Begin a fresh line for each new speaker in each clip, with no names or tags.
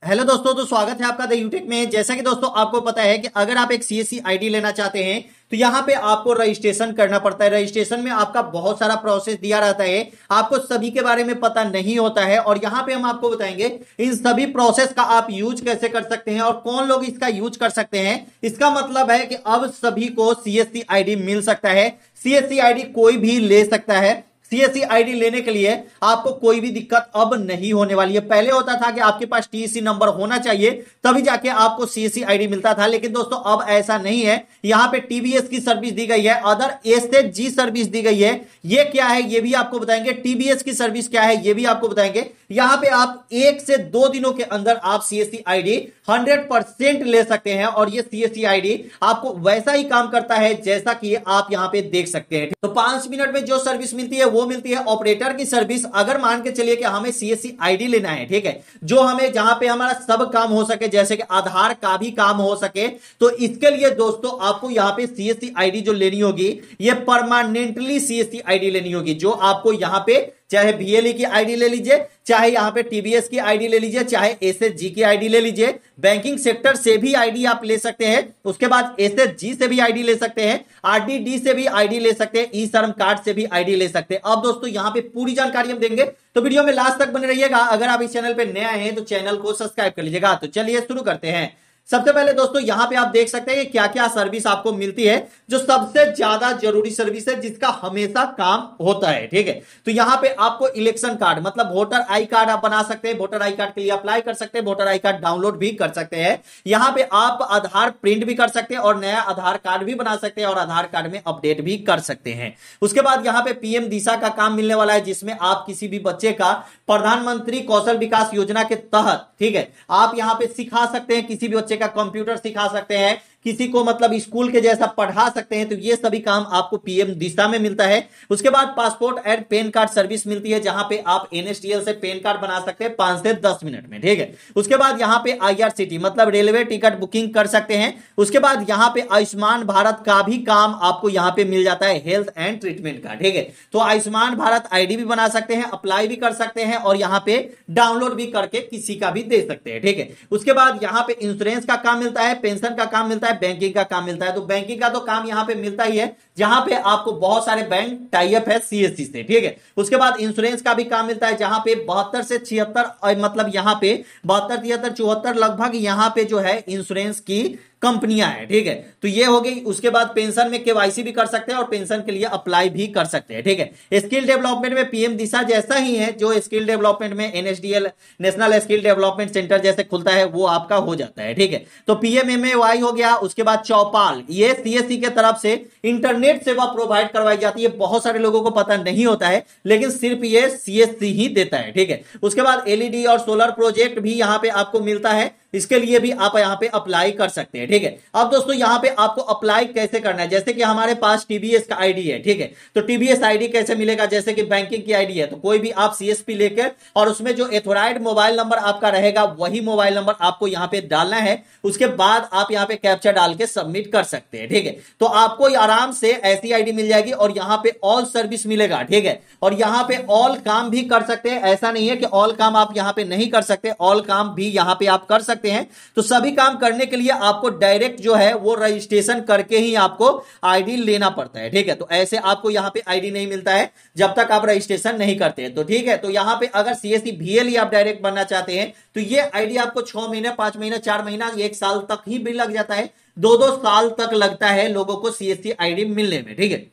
Hello दोस्तों, तो स्वागत है आपका द यूटेक में। जैसा कि दोस्तों आपको पता है कि अगर आप एक सीएससी आईडी लेना चाहते हैं तो यहाँ पे आपको रजिस्ट्रेशन करना पड़ता है। रजिस्ट्रेशन में आपका बहुत सारा प्रोसेस दिया रहता है, आपको सभी के बारे में पता नहीं होता है और यहाँ पे हम आपको बताएंगे इन सभी प्रोसेस का आप यूज कैसे कर सकते हैं और कौन लोग इसका यूज कर सकते हैं। इसका मतलब है कि अब सभी को सीएससी आईडी मिल सकता है। सीएससी आईडी कोई भी ले सकता है। सीएससी आईडी लेने के लिए आपको कोई भी दिक्कत अब नहीं होने वाली है। पहले होता था कि आपके पास टीसी नंबर होना चाहिए तभी जाके आपको सीएससी आईडी मिलता था, लेकिन दोस्तों अब ऐसा नहीं है। यहां पे टीबीएस की सर्विस दी गई है, अदर एसएचजी सर्विस दी गई है। ये क्या है ये भी आपको बताएंगे। टीबीएस की सर्विस क्या है ये भी आपको बताएंगे। यहां पे आप 1 से 2 दिनों के अंदर आप सीएससी आईडी 100% ले सकते हैं और ये सीएससी आईडी आपको वैसा ही काम करता है जैसा कि आप यहां पे देख सकते हैं। तो 5 मिनट में जो सर्विस मिलती है वो मिलती है ऑपरेटर की सर्विस। अगर मान के चलिए कि हमें सीएससी आईडी लेना है, ठीक है, जो हमें जहां पे हमारा सब काम हो सके, जैसे कि आधार का भी काम हो सके, तो इसके लिए दोस्तों आपको यहां पे सीएससी आईडी जो लेनी होगी ये परमानेंटली सीएससी आईडी लेनी होगी, जो आपको यहां पे चाहे बीएलई की आईडी ले लीजिए, चाहे यहां पे टीबीएस की आईडी ले लीजिए, चाहे एसएचजी की आईडी ले लीजिए, बैंकिंग सेक्टर से भी आईडी आप ले सकते हैं, उसके बाद एसएचजी से भी आईडी ले सकते हैं, आरडीडी से भी आईडी ले सकते हैं, ई श्रम कार्ड से भी आईडी ले सकते हैं। अब दोस्तों यहां पे पूरी जानकारी हम देंगे, तो वीडियो में लास्ट तक बने रहिएगा। अगर आप इस चैनल पे नए आए हैं तो चैनल को सब्सक्राइब कर लीजिएगा। तो चलिए शुरू करते हैं। सबसे पहले दोस्तों यहां पे आप देख सकते हैं कि क्या क्या सर्विस आपको मिलती है। जो सबसे ज्यादा जरूरी सर्विस है जिसका हमेशा काम होता है, ठीक है, तो यहां पे आपको इलेक्शन कार्ड मतलब वोटर आई कार्ड आप बना सकते हैं, वोटर आई कार्ड के लिए अप्लाई कर सकते हैं, वोटर आई कार्ड डाउनलोड भी कर सकते हैं। यहां पे आप आधार प्रिंट भी कर सकते हैं और नया आधार कार्ड भी बना सकते हैं और आधार कार्ड में अपडेट भी कर सकते हैं। उसके बाद यहां पे पीएम दिशा का काम मिलने वाला है, जिसमें आप किसी भी बच्चे का प्रधानमंत्री कौशल विकास योजना के तहत, ठीक है, आप यहां पे सिखा सकते हैं, किसी भी बच्चे का कंप्यूटर सिखा सकते हैं, किसी को मतलब स्कूल के जैसा पढ़ा सकते हैं। तो ये सभी काम आपको पीएम दिशा में मिलता है। उसके बाद passport and pan card service मिलती है, जहां पे आप एनएसडीएल से पैन कार्ड बना सकते हैं 5 से 10 मिनट में, ठीक है। उसके बाद यहां पे आईआरसीटी मतलब रेलवे टिकट बुकिंग कर सकते हैं। उसके बाद यहां पे आयुष्मान भारत का भी काम आपको यहां पे मिल जाता है, हेल्थ एंड ट्रीटमेंट का, ठीक है। तो आयुष्मान भारत आईडी भी बना सकते हैं, अप्लाई भी कर सकते हैं और यहां पे डाउनलोड भी करके किसी का भी दे सकते हैं, ठीक है। उसके बाद यहां पे इंश्योरेंस का काम मिलता है, पेंशन का काम मिलता है, बैंकिंग का काम मिलता है। तो बैंकिंग का तो काम यहां पे मिलता ही है, जहां पे आपको बहुत सारे बैंक टाई अप है सीएससी से, ठीक है। उसके बाद इंश्योरेंस का भी काम मिलता है, जहां पे 72 से 76 मतलब यहां पे 72 73 74 लगभग यहां पे जो है इंश्योरेंस की कंपनियां हैं, ठीक है। तो ये हो गई। उसके बाद पेंशन में केवाईसी भी कर सकते हैं और पेंशन के लिए अप्लाई भी कर सकते हैं, ठीक है। स्किल डेवलपमेंट में पीएम दिशा जैसा ही है, जो स्किल डेवलपमेंट में NSDL national skill development centre जैसे खुलता है वो आपका हो जाता है, ठीक है। तो पीएमएमएवाई हो गया। उसके बाद चौपाल, ये सीएससी के तरफ से इंटरनेट सेवा प्रोवाइड करवाई जाती है। बहुत सारे लोगों को पता नहीं होता है, लेकिन सिर्फ ये सीएससी ही देता है, ठीक है। उसके बाद एलईडी और सोलर प्रोजेक्ट भी यहां पे आपको मिलता है, इसके लिए भी आप यहां पे अप्लाई कर सकते हैं, ठीक है। अब दोस्तों यहां पे आपको अप्लाई कैसे करना है, जैसे कि हमारे पास टीबीएस का आईडी है, ठीक है, तो टीबीएस आईडी कैसे मिलेगा, जैसे कि बैंकिंग की आईडी है, तो कोई भी आप सीएसपी लेकर और उसमें जो एथोराइज्ड मोबाइल नंबर आपका रहेगा वही मोबाइल नंबर आपको यहां पे डालना है। उसके बाद आप यहां पे कैप्चा डाल के सबमिट कर सकते हैं, ठीक है। तो आपको आराम से ऐसी आईडी मिल जाएगी और यहां पे ऑल सर्विस मिलेगा, ठीक है। और यहां पे ऑल काम भी कर सकते हैं, ऐसा नहीं है कि ऑल काम आप यहां पे नहीं कर सकते, ऑल काम भी यहां पे आप कर सकते हैं। तो सभी काम करने के लिए आपको डायरेक्ट जो है वो रजिस्ट्रेशन करके ही आपको आईडी लेना पड़ता है, ठीक है। तो ऐसे आपको यहां पे आईडी नहीं मिलता है जब तक आप रजिस्ट्रेशन नहीं करते हैं, तो ठीक है। तो यहां पे अगर सीएससी बीएलई आप डायरेक्ट बनना चाहते हैं तो ये आईडी आपको 6 महीने 5 महीने 4 महीना 1 साल तक ही भी लग जाता है, 2-2 साल तक लगता है लोगों को सीएससी आईडी मिलने में, ठीक है।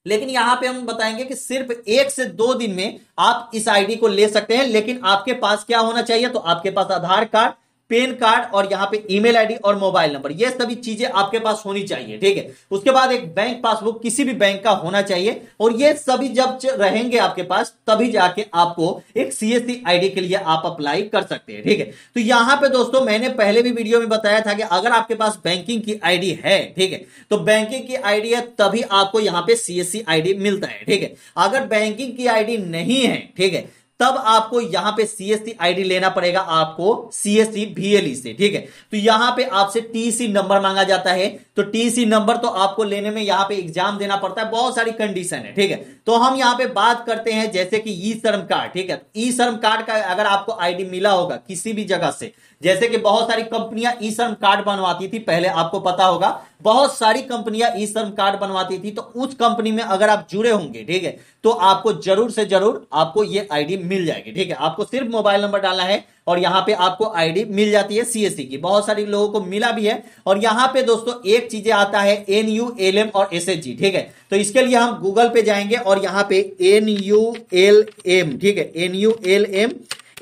लेकिन यहां पे हम बताएंगे कि सिर्फ 1 से 2 दिन में आप इस आईडी को ले सकते हैं। लेकिन आपके पास क्या होना चाहिए, तो आपके पास आधार कार्ड, पैन कार्ड और यहां पे ईमेल आईडी और मोबाइल नंबर, ये सभी चीजें आपके पास होनी चाहिए, ठीक है। उसके बाद एक बैंक पासबुक किसी भी बैंक का होना चाहिए और ये सभी जब रहेंगे आपके पास तभी जाके आपको एक सीएससी आईडी के लिए आप अप्लाई कर सकते हैं, ठीक है। तो यहां पे दोस्तों मैंने पहले भी वीडियो में बताया था कि अगर आपके पास बैंकिंग की आईडी है, ठीक है, तो बैंकिंग की आईडी है तभी आपको यहां पे सीएससी आईडी मिलता है, ठीक है। अगर बैंकिंग की आईडी नहीं है, ठीक है, तब आपको यहां पे सीएससी आईडी लेना पड़ेगा आपको सीएससी VLE से, ठीक है। तो यहां पे आपसे टीसी नंबर मांगा जाता है, तो टीसी नंबर तो आपको लेने में यहां पे एग्जाम देना पड़ता है, बहुत सारी कंडीशन है, ठीक है। तो हम यहां पे बात करते हैं जैसे कि ई श्रम कार्ड, ठीक है। ई श्रम कार्ड का अगर आपको आईडी मिला होगा किसी भी जगह से, जैसे कि बहुत सारी कंपनियां ई श्रम कार्ड बनवाती थी पहले, आपको पता होगा बहुत सारी कंपनियां ई श्रम कार्ड बनवाती थी, तो उस कंपनी में अगर आप जुड़े होंगे, ठीक है, तो आपको जरूर से जरूर आपको ये आईडी मिल जाएगी, ठीक है। आपको सिर्फ मोबाइल नंबर डालना है और यहां पे आपको आईडी मिल जाती है सीएससी की, बहुत सारे लोगों को मिला भी है। और यहां पे दोस्तों एक चीजें आता है NULM और SHG, ठीक है। तो इसके लिए हम गूगल पे जाएंगे और यहां पे NULM, ठीक है, NULM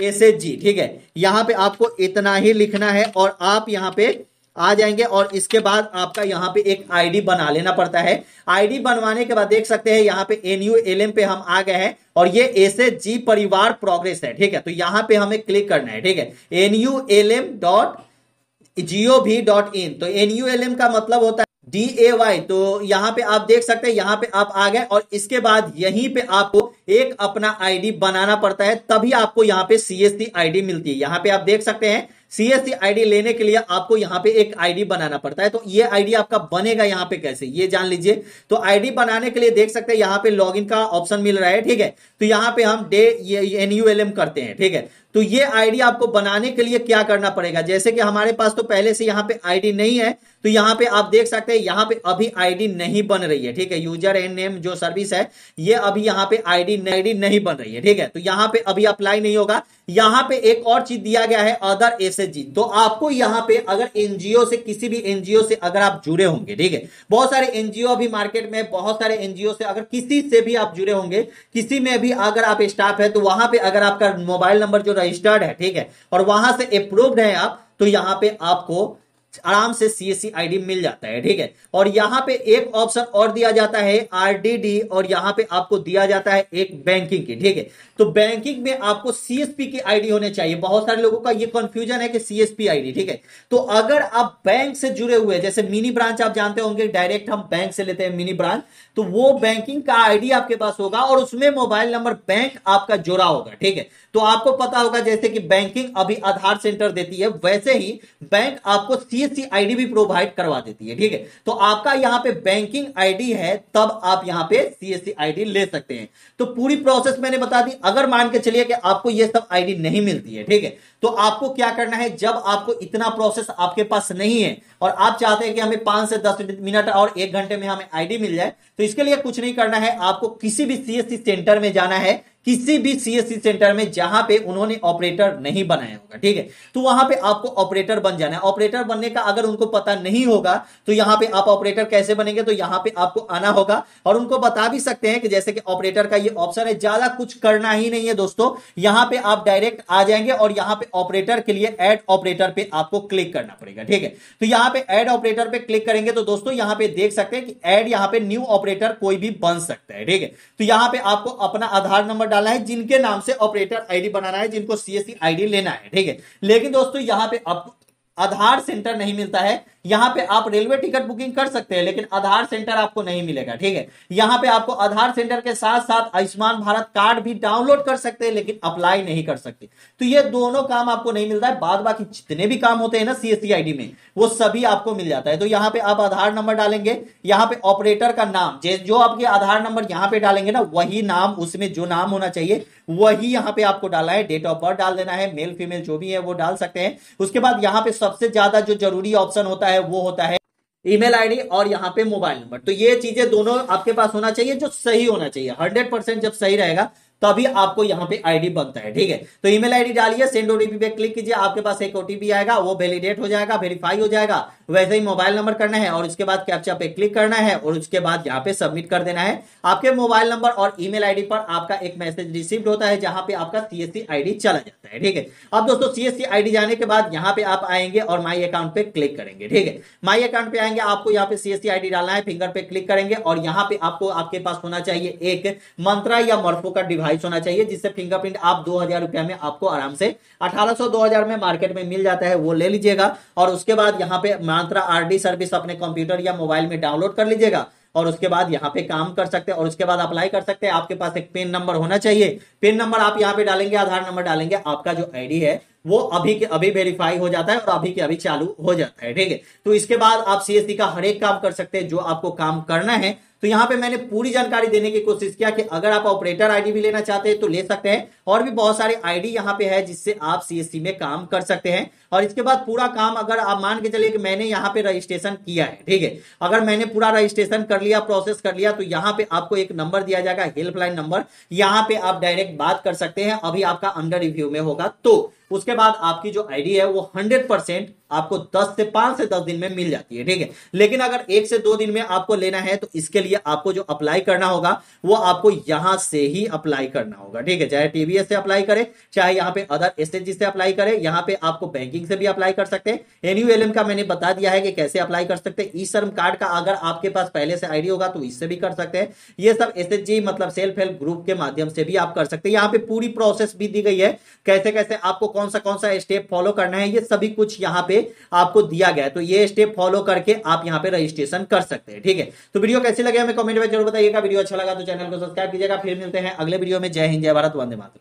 SHG, ठीक है, यहां पे आपको इतना ही लिखना है और आप यहां पे आ जाएंगे और इसके बाद आपका यहां पे एक आईडी बना लेना पड़ता है। आईडी बनवाने के बाद देख सकते हैं यहां पे NULM पे हम आ गए हैं और ये SHG परिवार प्रोग्रेस है, ठीक है। तो यहां पे हमें क्लिक करना है, ठीक है, NULM.gov.in। तो NULM का मतलब होता है DAY। तो यहां पे आप देख सकते हैं, यहां पे आप आ गए और इसके बाद यहीं पे आपको एक अपना आईडी बनाना पड़ता है, तभी आपको यहां पे सीएससी आईडी मिलती है। यहां पे आप देख सकते हैं सीएससी आईडी लेने के लिए आपको यहां पे एक आईडी बनाना पड़ता है। तो ये आईडी आपका बनेगा यहां पे कैसे, ये जान लीजिए। तो आईडी बनाने के लिए देख सकते हैं यहां पे लॉगिन का ऑप्शन मिल रहा है, ठीक है। तो यहां पे हम NULM करते हैं, ठीक है। तो ये आईडी आपको बनाने के लिए क्या करना पड़ेगा, जैसे कि हमारे पास तो पहले से यहां पे आईडी नहीं है, तो यहां पे आप देख सकते हैं यहां पे अभी आईडी नहीं बन रही है, ठीक है। यूजर एंड नेम जो सर्विस है ये अभी यहां पे आईडी नहीं बन रही है, ठीक है। तो यहां पे अभी अप्लाई नहीं होगा। यहां पे एक और चीज दिया गया है अदर SHG। तो आपको यहां पे अगर एनजीओ से, किसी भी एनजीओ से अगर आप जुड़े होंगे, ठीक है, बहुत सारे एनजीओ अभी मार्केट में, बहुत सारे एनजीओ से अगर किसी से भी आप जुड़े होंगे, किसी में भी अगर आप स्टाफ है, तो वहां पे अगर आपका मोबाइल नंबर जो रजिस्टर्ड है, ठीक है, और वहां से अप्रूव्ड है आप, तो यहां पे आपको आराम से सीएससी आईडी मिल जाता है, ठीक है। और यहां पे एक ऑप्शन और दिया जाता है RDD, और यहां पे आपको दिया जाता है एक बैंकिंग की, ठीक है। तो बैंकिंग में आपको सीएसपी की आईडी होने चाहिए। बहुत सारे लोगों का ये कंफ्यूजन है कि सीएसपी आईडी, ठीक है। तो अगर आप बैंक से जुड़े हुए, जैसे मिनी ब्रांच आप जानते होंगे, डायरेक्ट हम बैंक से लेते हैं मिनी ब्रांच, तो वो बैंकिंग का आईडी आपके पास होगा और उसमें मोबाइल नंबर बैंक आपका जुड़ा होगा, ठीक है। तो आपको पता होगा जैसे कि बैंकिंग अभी आधार सेंटर देती है, वैसे ही बैंक आपको सीएससी आईडी भी प्रोवाइड करवा देती है, ठीक है। तो आपका यहां पे बैंकिंग आईडी है, तब आप यहां पे सीएससी आईडी ले सकते हैं। तो पूरी प्रोसेस मैंने बता दी। अगर मान के चलिए कि आपको ये सब आईडी नहीं मिलती है, ठीक है, तो आपको क्या करना है, जब आपको इतना प्रोसेस आपके पास नहीं है और आप चाहते हैं कि हमें 5 से 10 मिनट और 1 घंटे में हमें आईडी मिल जाए, तो इसके लिए कुछ नहीं करना है, आपको किसी भी सीएससी सेंटर में जाना है, किसी भी सीएससी सेंटर में जहां पे उन्होंने ऑपरेटर नहीं बनाया होगा, ठीक है। तो वहां पे आपको ऑपरेटर बन जाना है। ऑपरेटर बनने का अगर उनको पता नहीं होगा, तो यहां पे आप ऑपरेटर कैसे बनेंगे, तो यहां पे आपको आना होगा और उनको बता भी सकते हैं कि जैसे कि ऑपरेटर का ये ऑप्शन है, ज्यादा कुछ करना ही नहीं है दोस्तों। यहां पे आप डायरेक्ट आ जाएंगे और यहां पे ऑपरेटर के लिए ऐड ऑपरेटर पे आपको क्लिक करना पड़ेगा, ठीक है। तो यहां पे ऐड ऑपरेटर पे क्लिक करेंगे तो दोस्तों यहां पे देख सकते हैं कि ऐड, यहां पे न्यू ऑपरेटर कोई भी बन सकता है, ठीक है। तो यहां पे आपको अपना आधार नंबर डालना है, जिनके नाम से ऑपरेटर आईडी बनाना है, जिनको सीएससी आईडी लेना है, ठीक है। लेकिन दोस्तों यहां पे आपको आधार सेंटर नहीं मिलता है। यहां पे आप रेलवे टिकट बुकिंग कर सकते हैं, लेकिन आधार सेंटर आपको नहीं मिलेगा, ठीक है। यहां पे आपको आधार सेंटर के साथ साथ आयुष्मान भारत कार्ड भी डाउनलोड कर सकते हैं, लेकिन अप्लाई नहीं कर सकते। तो ये दोनों काम आपको नहीं मिलता है। बाद बाकी जितने भी काम होते हैं ना सीएससी आईडी में, वो सभी आपको मिल जाता है। तो यहां पे आप आधार नंबर डालेंगे, यहां पे ऑपरेटर का नाम, जो आपके आधार नंबर यहां पे डालेंगे ना, वही नाम, उसमें जो नाम होना चाहिए वही यहां पे आपको डालना है। डेट ऑफ बर्थ डाल देना है, मेल फीमेल जो भी है वो डाल सकते हैं। उसके बाद यहां पे सबसे ज्यादा जो जरूरी ऑप्शन होता है वो होता है ईमेल आईडी और यहाँ पे मोबाइल नंबर। तो ये चीजें दोनों आपके पास होना चाहिए, जो सही होना चाहिए। 100% जब सही रहेगा तभी आपको यहां पे आईडी बनता है, ठीक है। तो ईमेल आईडी डालिए, सेंड ओटीपी पे क्लिक कीजिए, आपके पास एक ओटीपी आएगा, वो वैलिडेट हो जाएगा, वेरीफाई हो जाएगा। वैसे ही मोबाइल नंबर करना है और उसके बाद कैप्चा पे क्लिक करना है और उसके बाद यहाँ पे सबमिट कर देना है। आपके मोबाइल नंबर और ईमेल आईडी पर आपका एक मैसेज रिसीव्ड होता है, जहां पे आपका सीएससी आईडी चला जाता है, ठीक है। अब दोस्तों सीएससी आईडी जाने के बाद यहाँ पे आप आएंगे और माई अकाउंट पे क्लिक करेंगे, ठीक है। माई अकाउंट पे आएंगे, आपको यहाँ पे सीएससी आईडी डालना है, फिंगर पे क्लिक करेंगे और यहाँ पे आपको आपके पास होना चाहिए एक मंत्रा या मॉर्फो का डिवाइस होना चाहिए, जिससे फिंगरप्रिंट आप 2000 रुपया में आपको आराम से 1800-2000 में मार्केट में मिल जाता है, वो ले लीजिएगा। और उसके बाद यहाँ पे मंत्रा आरडी सर्विस अपने कंप्यूटर या मोबाइल में डाउनलोड कर लीजिएगा। और उसके बाद यहाँ पे काम कर सकते हैं और उसके बाद अप्लाई कर सकते हैं। आपके पास एक पेन नंबर होना चाहिए, पेन नंबर आप यहाँ पे डालेंगे, आधार नंबर डालेंगे, आपका जो आईडी है वो अभी के अभी वेरीफाई हो जाता है और अभी के अभी चालू हो जाता है। ठीक है, तो इसके बाद आप सीएससी का हर एक काम कर सकते हैं जो आपको काम करना है। तो यहाँ पे मैंने पूरी जानकारी देने की कोशिश किया कि अगर आप ऑपरेटर आईडी भी लेना चाहते हैं तो ले सकते हैं, और भी बहुत सारे आईडी यहाँ पे है जिससे आप सीएससी में काम कर सकते हैं। और इसके बाद पूरा काम अगर आप मान के चलिए कि मैंने यहाँ पे रजिस्ट्रेशन किया है, ठीक है, अगर मैंने पूरा रजिस्ट्रेशन कर लिया, प्रोसेस कर लिया, तो यहाँ पे आपको एक नंबर दिया जाएगा, हेल्पलाइन नंबर, यहाँ पे आप डायरेक्ट बात कर सकते हैं। अभी आपका अंडर रिव्यू में होगा, तो उसके बाद आपकी जो आईडी है वो 100% आपको 5 से 10 दिन में मिल जाती है। ठीक है, लेकिन अगर 1 से 2 दिन में आपको लेना है तो इसके लिए आपको जो अप्लाई करना होगा वो आपको यहां से ही अप्लाई करना होगा। ठीक है, चाहे टीवीएस से अप्लाई करें, चाहे यहाँ पे अदर एसएचजी से अप्लाई करें, यहाँ पे आपको बैंकिंग से भी अप्लाई कर सकते हैं। एनयूएलएम का मैंने बता दिया है कि कैसे अप्लाई कर सकते हैं। ई श्रम कार्ड का अगर आपके पास पहले से आईडी होगा तो इससे भी कर सकते हैं। ये सब एसएचजी मतलब सेल्फ हेल्प ग्रुप के माध्यम से भी आप कर सकते हैं। यहाँ पे पूरी प्रोसेस भी दी गई है, कैसे कैसे आपको कौन सा स्टेप फॉलो करना है, ये सभी कुछ यहाँ पे आपको दिया गया है। तो ये स्टेप फॉलो करके आप यहाँ पे रजिस्ट्रेशन कर सकते हैं। ठीक है, तो वीडियो कैसे लगे हमें कमेंट में जरूर बताइएगा। वीडियो अच्छा लगा तो चैनल को सब्सक्राइब कीजिएगा। फिर मिलते हैं अगले वीडियो में। जय हिंद, जय भारत, वंदे मातरम।